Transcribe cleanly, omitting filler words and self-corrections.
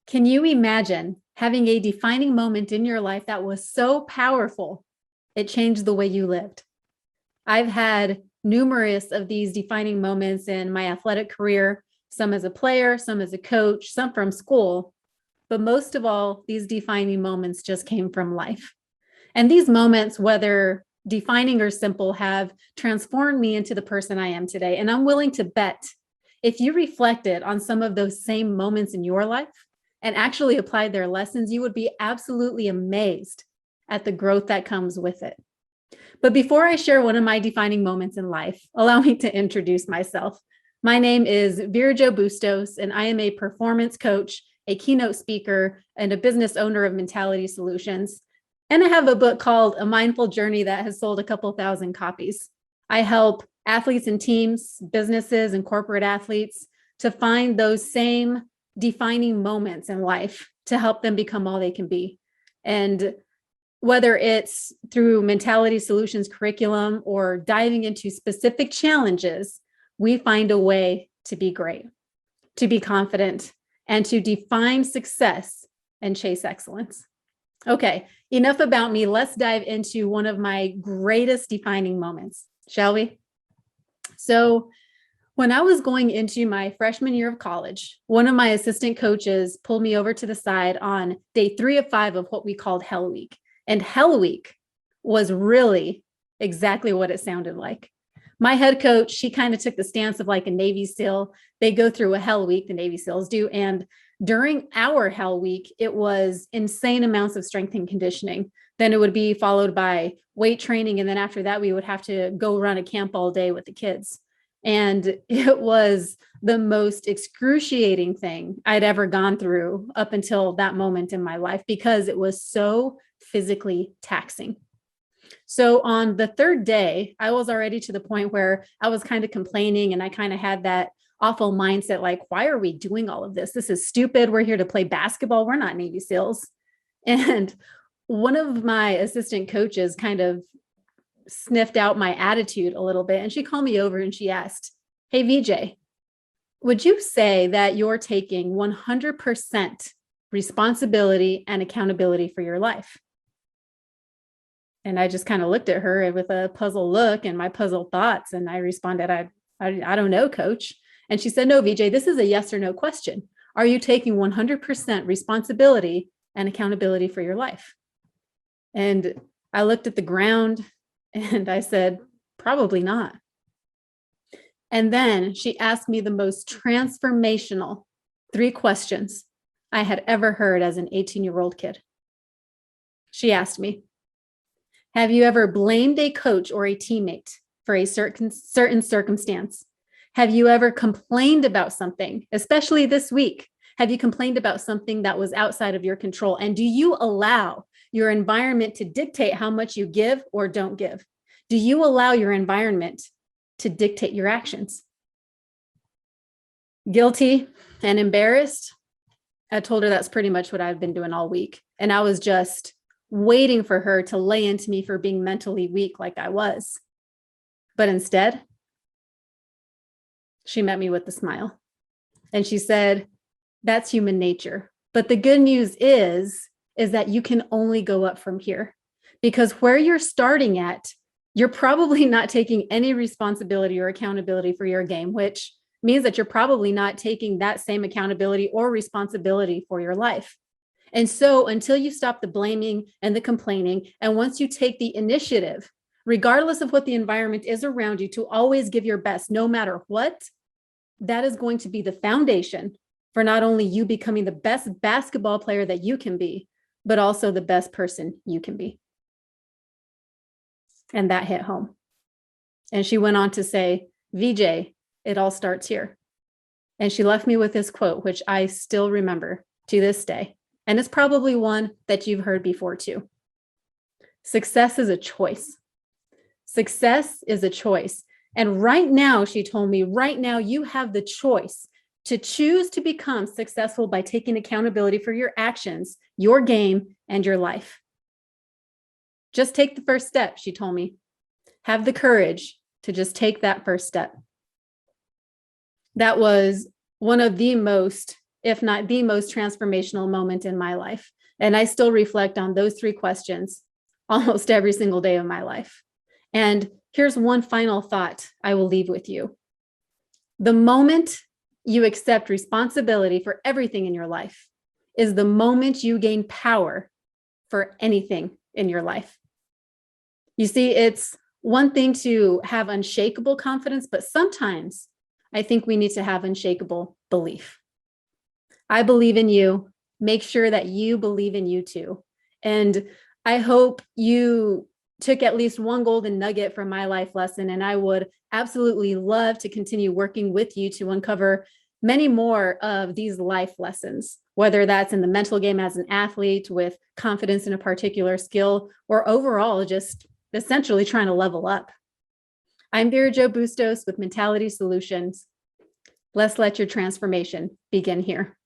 Can you imagine having a defining moment in your life that was so powerful, it changed the way you lived? I've had numerous of these defining moments in my athletic career, some as a player, some as a coach, some from school. But most of all, these defining moments just came from life. And these moments, whether defining or simple, have transformed me into the person I am today. And I'm willing to bet if you reflected on some of those same moments in your life and actually applied their lessons, you would be absolutely amazed at the growth that comes with it. But before I share one of my defining moments in life, allow me to introduce myself. My name is Vera Jo Bustos, and I am a performance coach, a keynote speaker, and a business owner of Mentality Solutions. And I have a book called A Mindful Journey that has sold a couple thousand copies. I help athletes and teams, businesses and corporate athletes to find those same defining moments in life to help them become all they can be. And whether it's through Mentality Solutions curriculum or diving into specific challenges, we find a way to be great, to be confident, and to define success and chase excellence. Okay, enough about me. Let's dive into one of my greatest defining moments, shall we? So, when I was going into my freshman year of college, one of my assistant coaches pulled me over to the side on day 3 of 5 of what we called Hell Week. And Hell Week was really exactly what it sounded like. My head coach, she kind of took the stance of like a Navy SEAL. They go through a Hell Week, the Navy SEALs do. And during our Hell Week, it was insane amounts of strength and conditioning. Then it would be followed by weight training. And then after that, we would have to go run a camp all day with the kids. And it was the most excruciating thing I'd ever gone through up until that moment in my life, because it was so physically taxing. So on the third day, I was already to the point where I was kind of complaining, and I kind of had that awful mindset, like, why are we doing all of this? This is stupid. We're here to play basketball. We're not Navy SEALs. And one of my assistant coaches kind of sniffed out my attitude a little bit, and she called me over and she asked, "Hey, VJ, would you say that you're taking 100% responsibility and accountability for your life?" And I just kind of looked at her with a puzzled look and my puzzled thoughts. And I responded, I don't know, coach. And she said, "No, VJ, this is a yes or no question. Are you taking 100% responsibility and accountability for your life?" And I looked at the ground and I said, "Probably not." And then she asked me the most transformational 3 questions I had ever heard as an 18-year-old kid. She asked me, "Have you ever blamed a coach or a teammate for a certain circumstance? Have you ever complained about something, especially this week? Have you complained about something that was outside of your control? And do you allow your environment to dictate how much you give or don't give? Do you allow your environment to dictate your actions?" Guilty and embarrassed, I told her that's pretty much what I've been doing all week. And I was just waiting for her to lay into me for being mentally weak like I was. But instead, she met me with a smile. And she said, "That's human nature. But the good news is that you can only go up from here, because where you're starting at, you're probably not taking any responsibility or accountability for your game, which means that you're probably not taking that same accountability or responsibility for your life. And so until you stop the blaming and the complaining, and once you take the initiative, regardless of what the environment is around you, to always give your best, no matter what, that is going to be the foundation for not only you becoming the best basketball player that you can be, but also the best person you can be." And that hit home. And she went on to say, "VJ, it all starts here." And she left me with this quote, which I still remember to this day. And it's probably one that you've heard before too. "Success is a choice. Success is a choice. And right now," she told me, "right now you have the choice to choose to become successful by taking accountability for your actions, your game, and your life. Just take the first step," she told me. "Have the courage to just take that first step." That was one of the most if not the most transformational moment in my life. And I still reflect on those 3 questions almost every single day of my life. And here's one final thought I will leave with you. The moment you accept responsibility for everything in your life is the moment you gain power for anything in your life. You see, it's one thing to have unshakable confidence, but sometimes I think we need to have unshakable belief. I believe in you. Make sure that you believe in you too. And I hope you took at least one golden nugget from my life lesson, and I would absolutely love to continue working with you to uncover many more of these life lessons, whether that's in the mental game as an athlete with confidence in a particular skill, or overall just essentially trying to level up. I'm Vera Jo Bustos with Mentality Solutions. Let's let your transformation begin here.